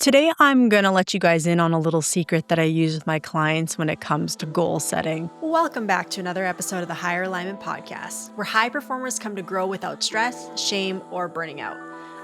Today, I'm going to let you guys in on a little secret that I use with my clients when it comes to goal setting. Welcome back to another episode of the Higher Alignment Podcast, where high performers come to grow without stress, shame, or burning out.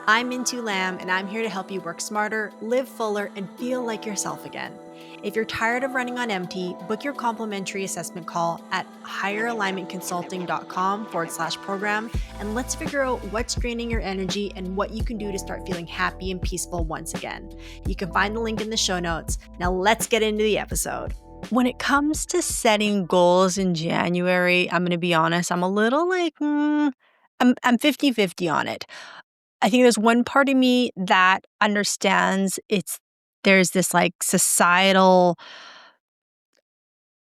I'm Mintu Lam, and I'm here to help you work smarter, live fuller, and feel like yourself again. If you're tired of running on empty, book your complimentary assessment call at higheralignmentconsulting.com/program, and let's figure out what's draining your energy and what you can do to start feeling happy and peaceful once again. You can find the link in the show notes. Now let's get into the episode. When it comes to setting goals in January, I'm going to be honest, I'm a little like, I'm 50-50 on it. I think there's one part of me that understands there's this like societal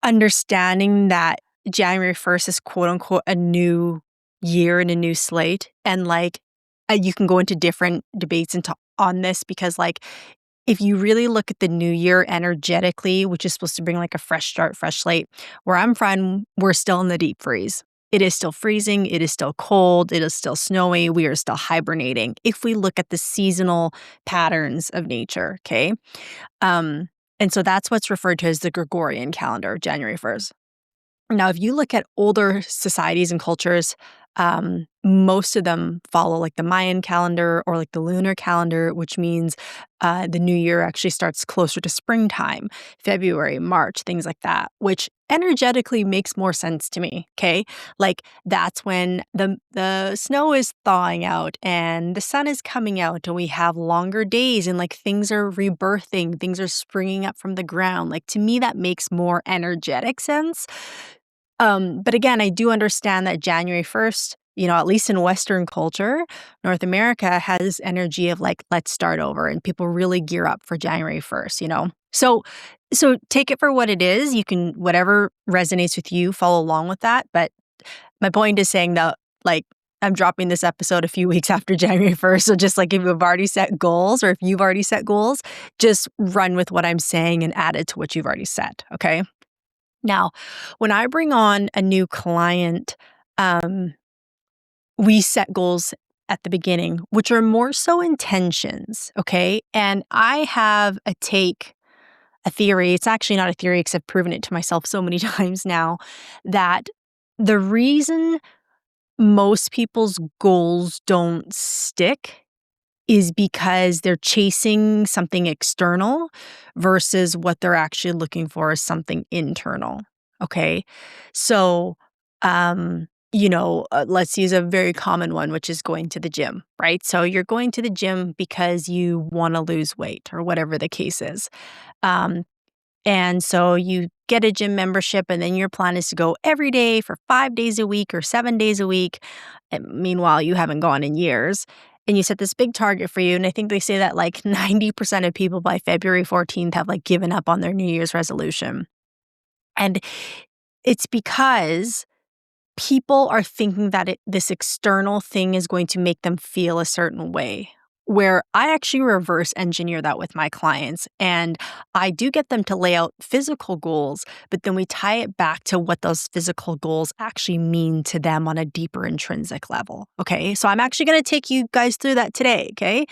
understanding that January 1st is quote unquote a new year and a new slate. And you can go into different debates on this because if you really look at the new year energetically, which is supposed to bring like a fresh start, fresh slate, where I'm from, we're still in the deep freeze. It is still freezing. It is still cold. It is still snowy. We are still hibernating. If we look at the seasonal patterns of nature, okay? And so that's what's referred to as the Gregorian calendar, January 1st. Now, if you look at older societies and cultures, most of them follow like the Mayan calendar or like the lunar calendar, which means the new year actually starts closer to springtime, February, March, things like that, which energetically makes more sense to me, okay? Like that's when the snow is thawing out and the sun is coming out and we have longer days and like things are rebirthing, things are springing up from the ground. Like to me, that makes more energetic sense. But again, I do understand that January 1st, at least in Western culture, North America has energy of like, let's start over, and people really gear up for January 1st, So take it for what it is. You can, whatever resonates with you, follow along with that. But my point is saying that I'm dropping this episode a few weeks after January 1st. So just like if you've already set goals or if you've already set goals, just run with what I'm saying and add it to what you've already set. Okay. Now, when I bring on a new client, we set goals at the beginning, which are more so intentions, okay? And I have a theory. It's actually not a theory because I've proven it to myself so many times now, that the reason most people's goals don't stick is because they're chasing something external versus what they're actually looking for is something internal. Okay. So, let's use a very common one, which is going to the gym, right? So you're going to the gym because you want to lose weight or whatever the case is. And so you get a gym membership and then your plan is to go every day for 5 days a week or 7 days a week. And meanwhile, you haven't gone in years. And you set this big target for you. And I think they say that 90% of people by February 14th have given up on their New Year's resolution. And it's because people are thinking that this external thing is going to make them feel a certain way, where I actually reverse engineer that with my clients. And I do get them to lay out physical goals, but then we tie it back to what those physical goals actually mean to them on a deeper intrinsic level. Okay. So I'm actually going to take you guys through that today. Okay.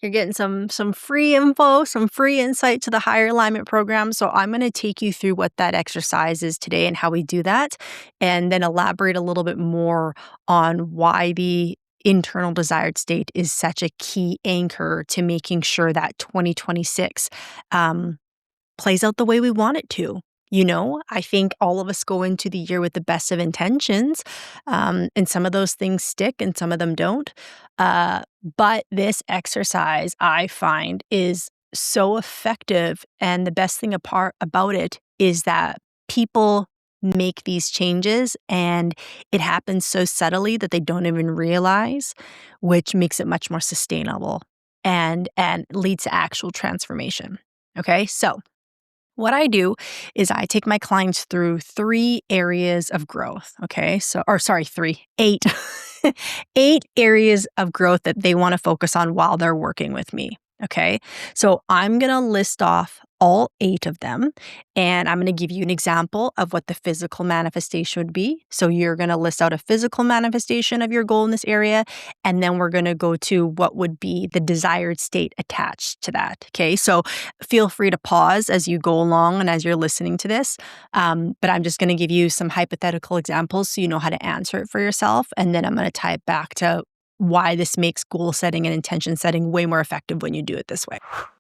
You're getting some free info, some free insight to the Higher Alignment program. So I'm going to take you through what that exercise is today and how we do that, and then elaborate a little bit more on why the internal desired state is such a key anchor to making sure that 2026 plays out the way we want it to. I think all of us go into the year with the best of intentions, and some of those things stick and some of them don't. But this exercise, I find, is so effective. And the best thing about it is that people make these changes and it happens so subtly that they don't even realize, which makes it much more sustainable and leads to actual transformation. Okay, so what I do is I take my clients through 3 areas of growth. Okay, 8 8 areas of growth that they want to focus on while they're working with me. Okay, so I'm going to list off all 8 of them, and I'm going to give you an example of what the physical manifestation would be. So you're going to list out a physical manifestation of your goal in this area, and then we're going to go to what would be the desired state attached to that. Okay, so feel free to pause as you go along and as you're listening to this. But I'm just going to give you some hypothetical examples so you know how to answer it for yourself, and then I'm going to tie it back to why this makes goal setting and intention setting way more effective when you do it this way.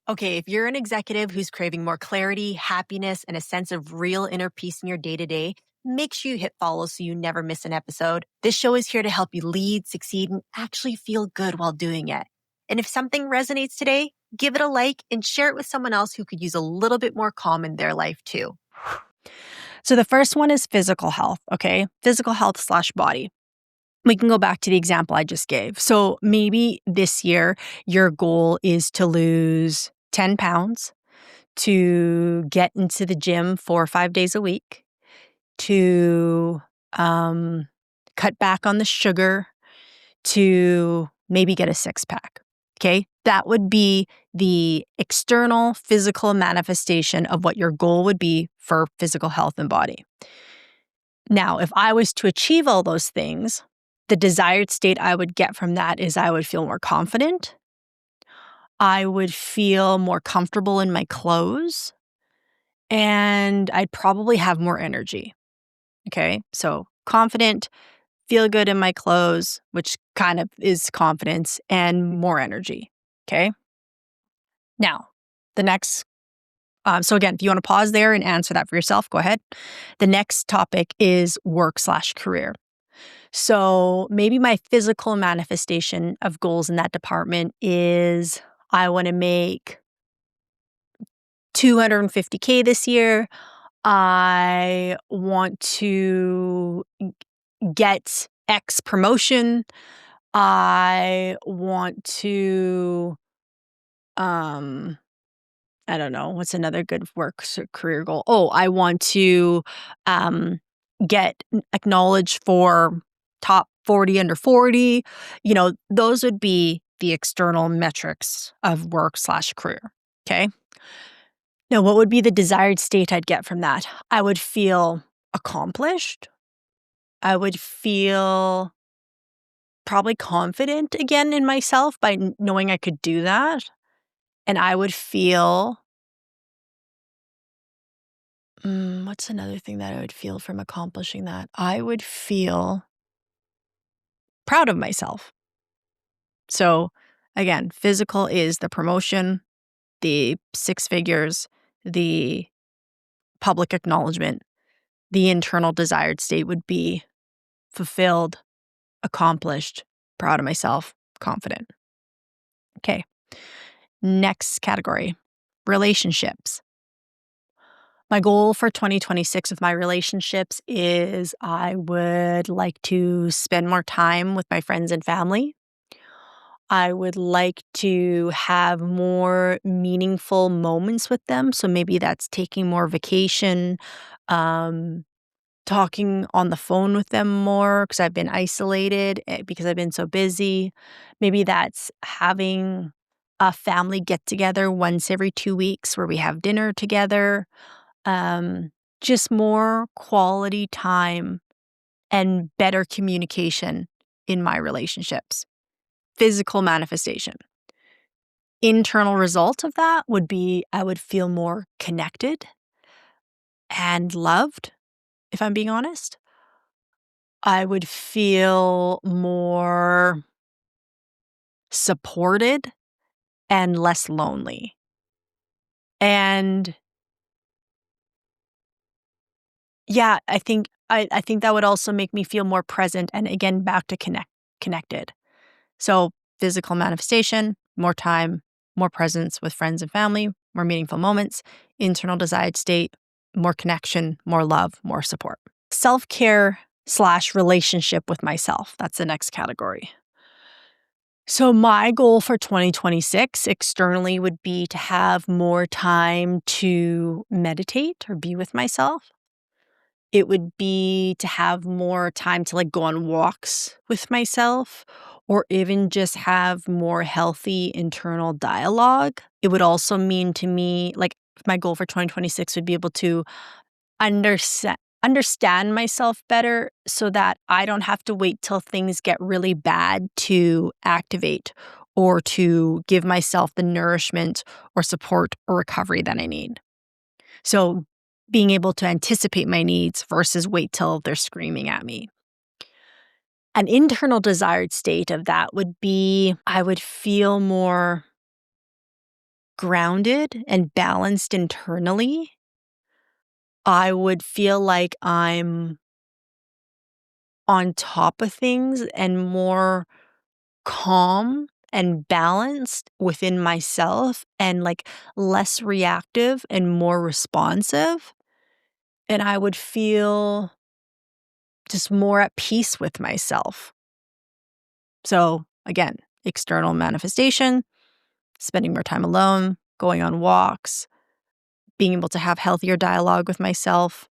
Okay, if you're an executive who's craving more clarity, happiness, and a sense of real inner peace in your day-to-day, make sure you hit follow so you never miss an episode. This show is here to help you lead, succeed, and actually feel good while doing it. And if something resonates today, give it a like and share it with someone else who could use a little bit more calm in their life too. So the first one is physical health, okay? Physical health / body. We can go back to the example I just gave. So maybe this year your goal is to lose 10 pounds, to get into the gym 4 or 5 days a week, to cut back on the sugar, to maybe get a 6-pack. Okay, that would be the external physical manifestation of what your goal would be for physical health and body. Now, if I was to achieve all those things, the desired state I would get from that is I would feel more confident. I would feel more comfortable in my clothes, and I'd probably have more energy. Okay, so confident, feel good in my clothes, which kind of is confidence, and more energy. Okay. Now, the next, so again, if you want to pause there and answer that for yourself, go ahead. The next topic is work / career. So maybe my physical manifestation of goals in that department is I want to make $250K this year. I want to get X promotion. I want to, I don't know, what's another good work career goal? Oh, I want to get acknowledged for top 40 under 40. Those would be the external metrics of work / career. Okay. Now, what would be the desired state I'd get from that? I would feel accomplished. I would feel probably confident again in myself by knowing I could do that. And I would feel, what's another thing that I would feel from accomplishing that? I would feel proud of myself. So again, physical is the promotion, the 6 figures, the public acknowledgement. The internal desired state would be fulfilled, accomplished, proud of myself, confident. Okay. Next category, relationships. My goal for 2026 with my relationships is I would like to spend more time with my friends and family. I would like to have more meaningful moments with them. So maybe that's taking more vacation, talking on the phone with them more because I've been isolated because I've been so busy. Maybe that's having a family get together once every 2 weeks where we have dinner together. Just more quality time and better communication in my relationships. Physical manifestation. Internal result of that would be I would feel more connected and loved, if I'm being honest. I would feel more supported and less lonely. And yeah, I think that would also make me feel more present and again back to connected. So physical manifestation, more time, more presence with friends and family, more meaningful moments, internal desired state, more connection, more love, more support. Self-care / relationship with myself. That's the next category. So my goal for 2026 externally would be to have more time to meditate or be with myself. It would be to have more time to go on walks with myself or even just have more healthy internal dialogue. It would also mean to me, my goal for 2026 would be able to understand myself better so that I don't have to wait till things get really bad to activate or to give myself the nourishment or support or recovery that I need. So being able to anticipate my needs versus wait till they're screaming at me. An internal desired state of that would be I would feel more grounded and balanced internally. I would feel like I'm on top of things and more calm and balanced within myself and like less reactive and more responsive. And I would feel just more at peace with myself. So, again, external manifestation, spending more time alone, going on walks, being able to have healthier dialogue with myself.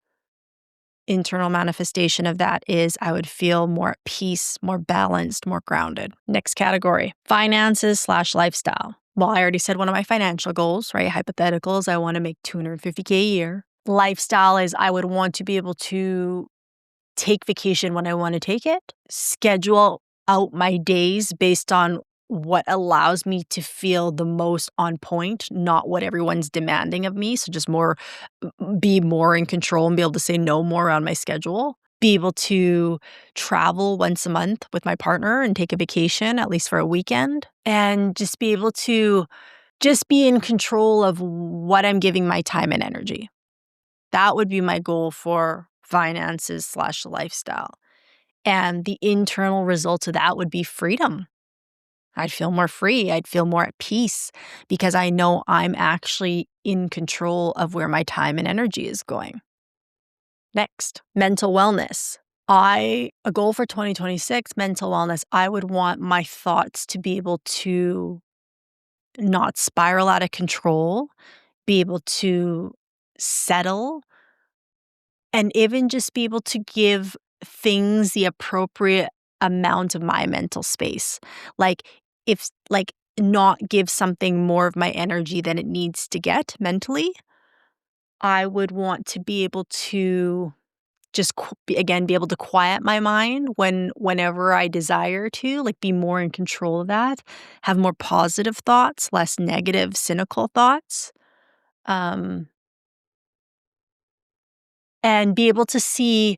Internal manifestation of that is I would feel more at peace, more balanced, more grounded. Next category, finances/lifestyle. Well, I already said one of my financial goals, right? Hypotheticals, I want to make $250K a year. Lifestyle is I would want to be able to take vacation when I want to take it, schedule out my days based on what allows me to feel the most on point, not what everyone's demanding of me. So just be more in control and be able to say no more on my schedule. Be able to travel once a month with my partner and take a vacation, at least for a weekend, and just be able to just be in control of what I'm giving my time and energy. That would be my goal for finances/lifestyle. And the internal results of that would be freedom. I'd feel more free. I'd feel more at peace because I know I'm actually in control of where my time and energy is going. Next, mental wellness. A goal for 2026, mental wellness, I would want my thoughts to be able to not spiral out of control, be able to settle, and even just be able to give things the appropriate amount of my mental space. Like, not give something more of my energy than it needs to get mentally. I would want to be able to just again be able to quiet my mind whenever I desire to, like be more in control of that, have more positive thoughts, less negative, cynical thoughts. Um, and be able to see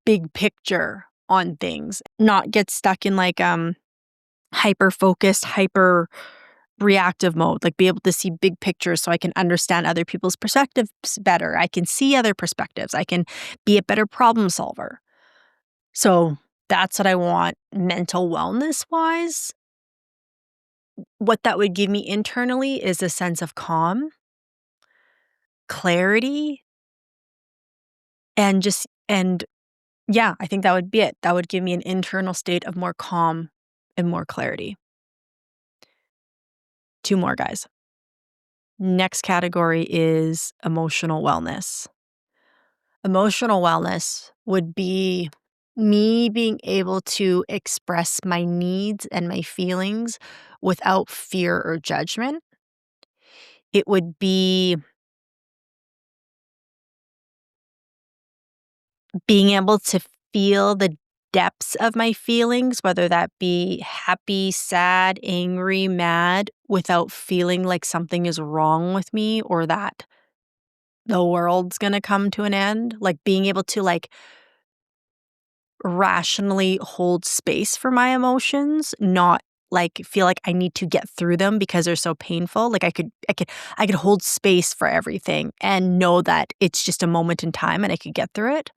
big picture on things, not get stuck in like hyper focused, hyper reactive mode, like be able to see big pictures so I can understand other people's perspectives better. I can see other perspectives. I can be a better problem solver. So that's what I want mental wellness wise. What that would give me internally is a sense of calm, clarity, and yeah, I think that would be it. That would give me an internal state of more calm and more clarity. 2 more, guys. Next category is emotional wellness. Emotional wellness would be me being able to express my needs and my feelings without fear or judgment. It would be being able to feel the depths of my feelings, whether that be happy, sad, angry, mad, without feeling like something is wrong with me or that the world's gonna come to an end. Like being able to like rationally hold space for my emotions, not like feel like I need to get through them because they're so painful. Like I could hold space for everything and know that it's just a moment in time and I could get through it.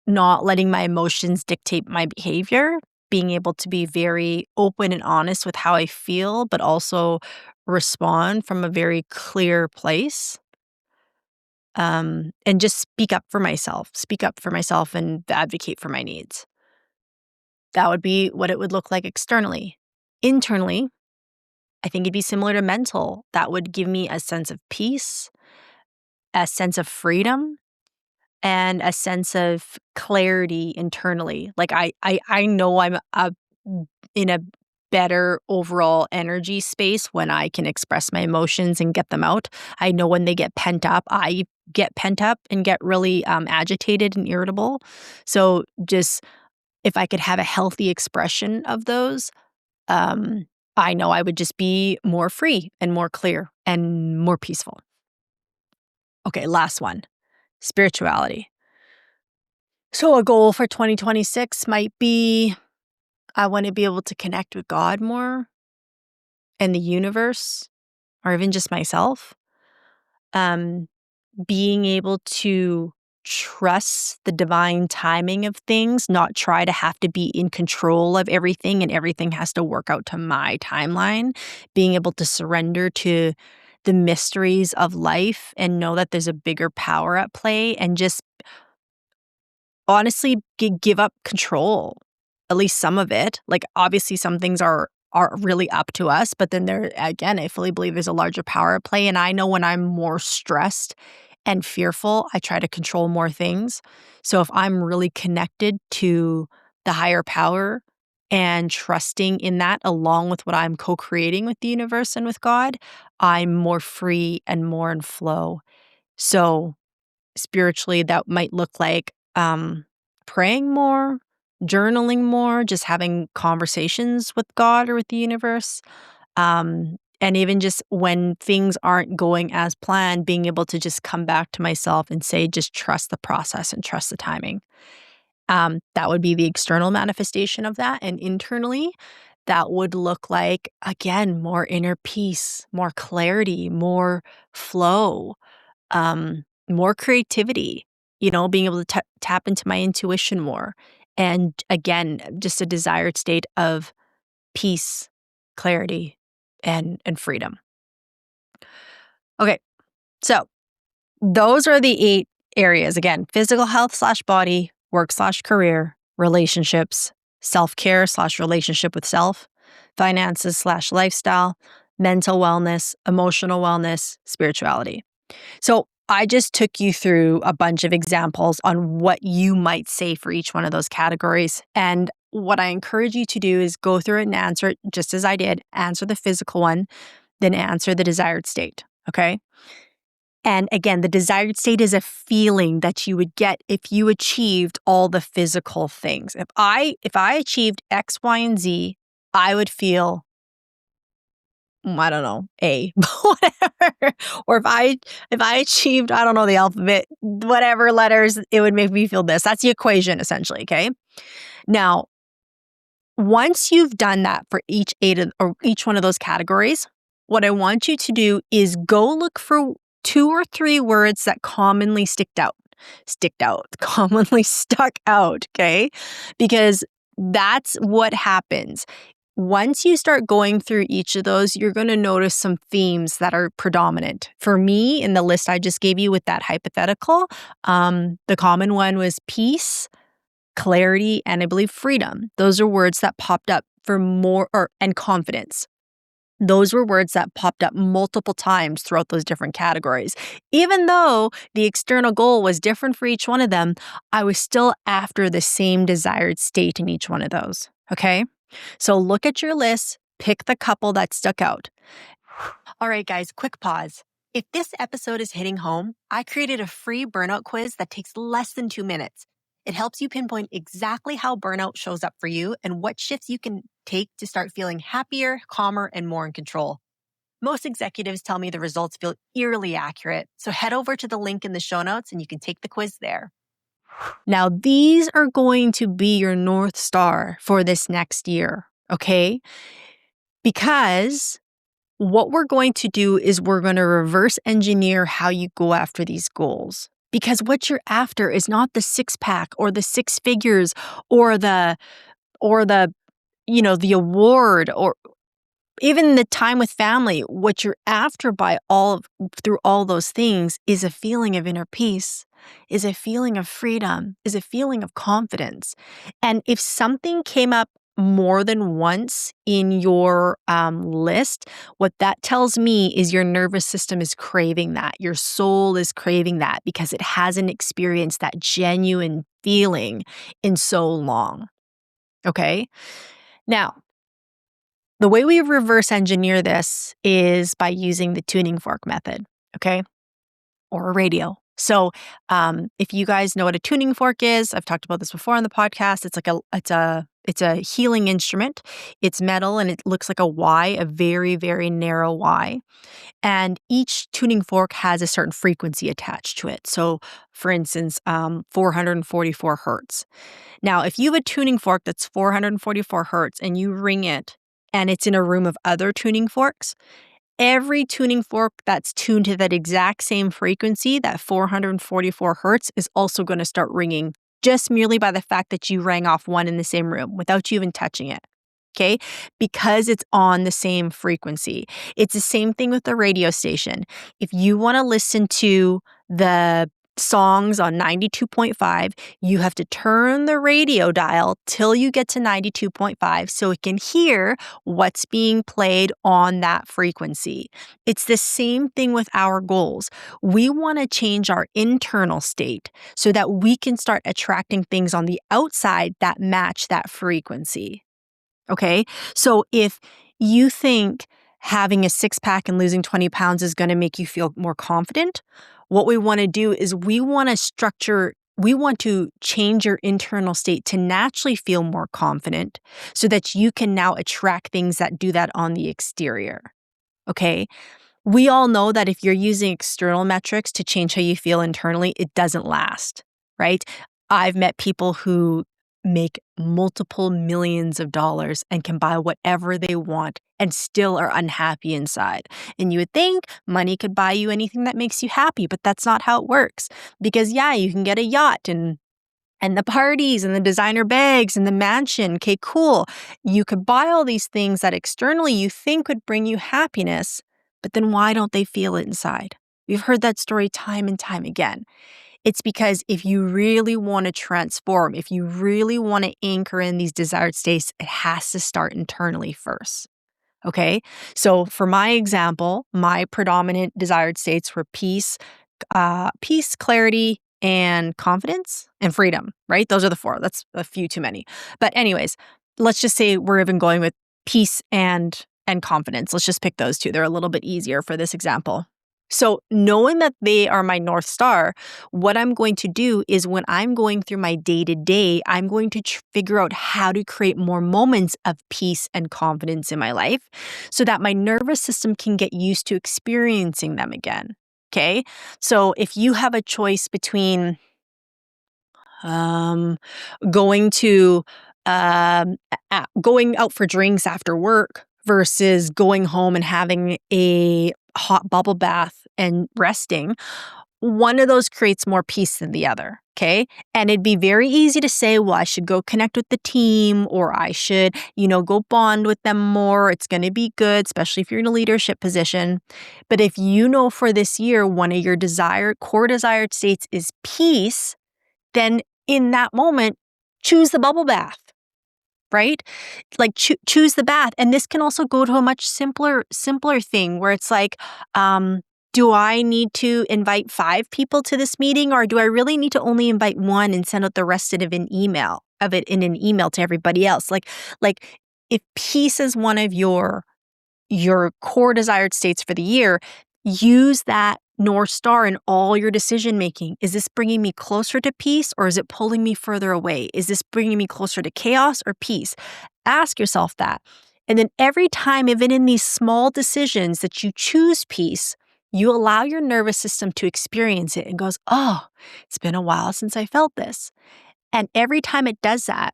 Not letting my emotions dictate my behavior, being able to be very open and honest with how I feel, but also respond from a very clear place. And just speak up for myself and advocate for my needs. That would be what it would look like externally. Internally, I think it'd be similar to mental. That would give me a sense of peace, a sense of freedom, and a sense of clarity internally. Like I know I'm in a better overall energy space when I can express my emotions and get them out. I know when they get pent up, I get pent up and get really agitated and irritable. So just if I could have a healthy expression of those, um, I know I would just be more free and more clear and more peaceful. Okay, last one, spirituality. So a goal for 2026 might be I want to be able to connect with God more and the universe or even just myself. Um, Being able to trust the divine timing of things, not try to have to be in control of everything and everything has to work out to my timeline. Being able to surrender to the mysteries of life and know that there's a bigger power at play and just honestly give up control, at least some of it. Like, obviously, some things are really up to us, but then there again, I fully believe there's a larger power at play, and I know when I'm more stressed and fearful, I try to control more things. So if I'm really connected to the higher power and trusting in that along with what I'm co-creating with the universe and with God, I'm more free and more in flow. So spiritually, that might look like praying more, journaling more, just having conversations with God or with the universe. And even just when things aren't going as planned, being able to just come back to myself and say, just trust the process and trust the timing. That would be the external manifestation of that. And internally, that would look like, again, more inner peace, more clarity, more flow, more creativity, being able to tap into my intuition more. And again, just a desired state of peace, clarity, and freedom. Okay, so those are the 8 areas. Again, physical health slash body, work slash career, relationships, self-care slash relationship with self, finances slash lifestyle, mental wellness, emotional wellness, spirituality. So I just took you through a bunch of examples on what you might say for each one of those categories. And what I encourage you to do is go through it and answer it just as I did. Answer the physical one, then answer the desired state. Okay. And again, the desired state is a feeling that you would get if you achieved all the physical things. If I achieved X, Y, and Z, I would feel I don't know, A, whatever. Or if I achieved, I don't know, the alphabet, whatever letters, it would make me feel this. That's the equation essentially, okay? Now, once you've done that for each one of those categories, what I want you to do is go look for 2 or 3 words that commonly commonly stuck out, okay? Because that's what happens. Once you start going through each of those, you're going to notice some themes that are predominant. For me, in the list I just gave you with that hypothetical, the common one was peace, clarity, and I believe freedom. Those are words that popped up for and confidence. Those were words that popped up multiple times throughout those different categories. Even though the external goal was different for each one of them, I was still after the same desired state in each one of those. Okay? So look at your list, pick the couple that stuck out. All right, guys, quick pause. If this episode is hitting home, I created a free burnout quiz that takes less than 2 minutes. It helps you pinpoint exactly how burnout shows up for you and what shifts you can take to start feeling happier, calmer, and more in control. Most executives tell me the results feel eerily accurate, so head over to the link in the show notes and you can take the quiz there. Now, these are going to be your North Star for this next year, okay? Because what we're going to do is we're going to reverse engineer how you go after these goals. Because what you're after is not the 6-pack or the 6 figures or the award or even the time with family. What you're after through all those things is a feeling of inner peace, is a feeling of freedom, is a feeling of confidence. And if something came up more than once in your list, what that tells me is your nervous system is craving that. Your soul is craving that because it hasn't experienced that genuine feeling in so long. Okay? Now, The way we reverse engineer this is by using the tuning fork method, okay? Or a radio. So, if you guys know what a tuning fork is, I've talked about this before on the podcast. It's a healing instrument. It's metal and it looks like a Y, a very, very narrow Y. And each tuning fork has a certain frequency attached to it. So, for instance, 444 hertz. Now, if you have a tuning fork that's 444 hertz and you ring it and it's in a room of other tuning forks, every tuning fork that's tuned to that exact same frequency, that 444 hertz, is also going to start ringing just merely by the fact that you rang off one in the same room without you even touching it. Okay? Because it's on the same frequency. It's the same thing with the radio station. If you want to listen to the songs on 92.5, you have to turn the radio dial till you get to 92.5 so it can hear what's being played on that frequency. It's the same thing with our goals. We want to change our internal state so that we can start attracting things on the outside that match that frequency. Okay? So if you think having a six pack and losing 20 pounds is going to make you feel more confident, what we want to do is we want to change your internal state to naturally feel more confident so that you can now attract things that do that on the exterior. Okay? We all know that if you're using external metrics to change how you feel internally, it doesn't last, right? I've met people who make multiple millions of dollars and can buy whatever they want and still are unhappy inside. And you would think money could buy you anything that makes you happy, but that's not how it works. Because yeah, you can get a yacht and the parties and the designer bags and the mansion. Okay, cool. You could buy all these things that externally you think would bring you happiness, but then why don't they feel it inside? We've heard that story time and time again. It's because if you really want to transform, if you really want to anchor in these desired states, it has to start internally first. Okay? So for my example, my predominant desired states were peace, clarity, and confidence and freedom, right? Those are the four. That's a few too many. But anyways, let's just say we're even going with peace and confidence. Let's just pick those two. They're a little bit easier for this example. So knowing that they are my North Star, what I'm going to do is when I'm going through my day-to-day, I'm going to figure out how to create more moments of peace and confidence in my life so that my nervous system can get used to experiencing them again. Okay? So if you have a choice between going to going out for drinks after work versus going home and having a hot bubble bath and resting, one of those creates more peace than the other, okay? And it'd be very easy to say, well, I should go connect with the team or I should, go bond with them more. It's going to be good, especially if you're in a leadership position. But if you know for this year, one of your core desired states is peace, then in that moment, choose the bubble bath, right? Like choose the bath. And this can also go to a much simpler thing where it's like, do I need to invite 5 people to this meeting or do I really need to only invite one and send out the rest of it in an email to everybody else? Like if peace is one of your core desired states for the year, use that North Star in all your decision making. Is this bringing me closer to peace or is it pulling me further away? Is this bringing me closer to chaos or peace? Ask yourself that. And then every time, even in these small decisions that you choose peace, you allow your nervous system to experience it and goes, oh, it's been a while since I felt this. And every time it does that,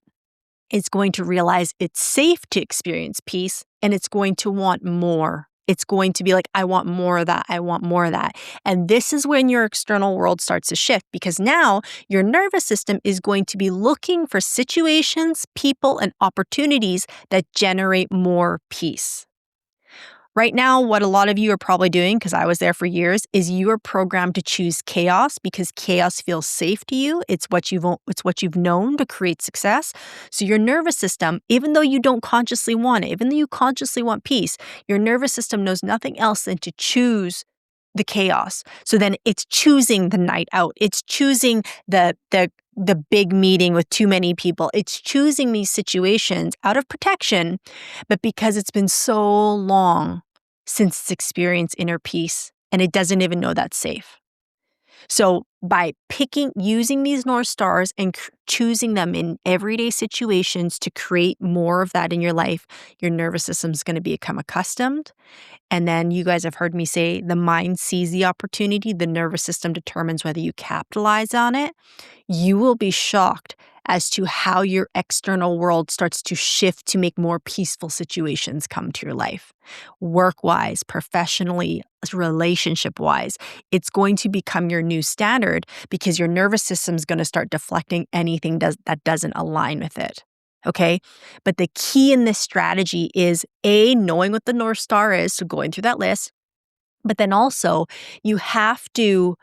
it's going to realize it's safe to experience peace and it's going to want more. It's going to be like, I want more of that. I want more of that. And this is when your external world starts to shift because now your nervous system is going to be looking for situations, people, and opportunities that generate more peace. Right now, what a lot of you are probably doing, because I was there for years, is you are programmed to choose chaos because chaos feels safe to you. It's what you've known to create success. So your nervous system, even though you don't consciously want it, even though you consciously want peace, your nervous system knows nothing else than to choose the chaos. So then it's choosing the night out. It's choosing the big meeting with too many people. It's choosing these situations out of protection, but because it's been so long since it's experienced inner peace and it doesn't even know that's safe. So by using these North Stars and choosing them in everyday situations to create more of that in your life, your nervous system is going to become accustomed. And then you guys have heard me say the mind sees the opportunity, the nervous system determines whether you capitalize on it. You will be shocked as to how your external world starts to shift to make more peaceful situations come to your life. Work-wise, professionally, relationship-wise, it's going to become your new standard because your nervous system is going to start deflecting anything that doesn't align with it. Okay? But the key in this strategy is A, knowing what the North Star is, so going through that list, but then also you have to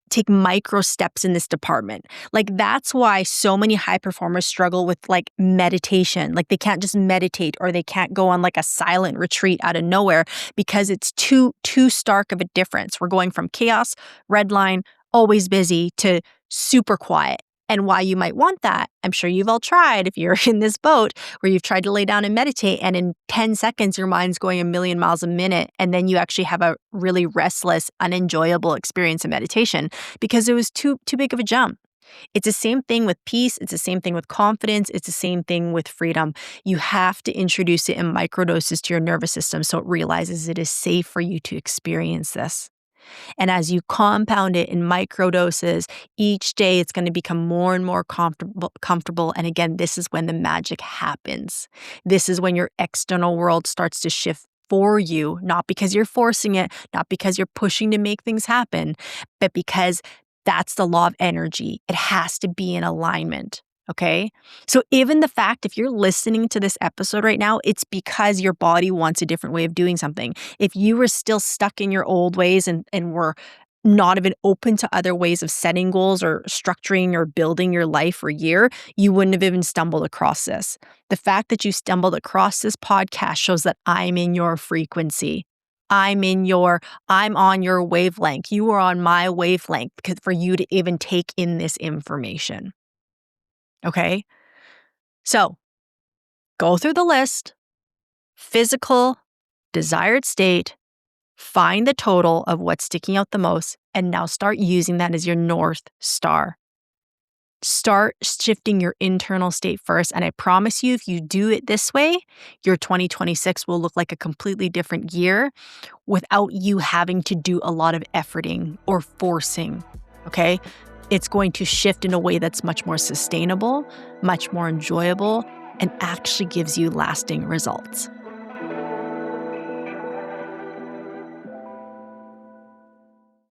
take micro steps in this department. Like that's why so many high performers struggle with like meditation. Like they can't just meditate or they can't go on like a silent retreat out of nowhere because it's too stark of a difference. We're going from chaos, red line, always busy to super quiet. And why you might want that, I'm sure you've all tried if you're in this boat where you've tried to lay down and meditate and in 10 seconds your mind's going a million miles a minute and then you actually have a really restless, unenjoyable experience of meditation because it was too big of a jump. It's the same thing with peace. It's the same thing with confidence. It's the same thing with freedom. You have to introduce it in microdoses to your nervous system so it realizes it is safe for you to experience this. And as you compound it in microdoses, each day it's going to become more and more comfortable. And again, this is when the magic happens. This is when your external world starts to shift for you, not because you're forcing it, not because you're pushing to make things happen, but because that's the law of energy. It has to be in alignment. Okay. So even the fact, if you're listening to this episode right now, it's because your body wants a different way of doing something. If you were still stuck in your old ways and were not even open to other ways of setting goals or structuring or building your life for a year, you wouldn't have even stumbled across this. The fact that you stumbled across this podcast shows that I'm in your frequency. I'm on your wavelength. You are on my wavelength for you to even take in this information. Okay, so go through the list, physical, desired state, find the total of what's sticking out the most, and now start using that as your North Star. Start shifting your internal state first, and I promise you, if you do it this way, your 2026 will look like a completely different year without you having to do a lot of efforting or forcing, okay? It's going to shift in a way that's much more sustainable, much more enjoyable, and actually gives you lasting results.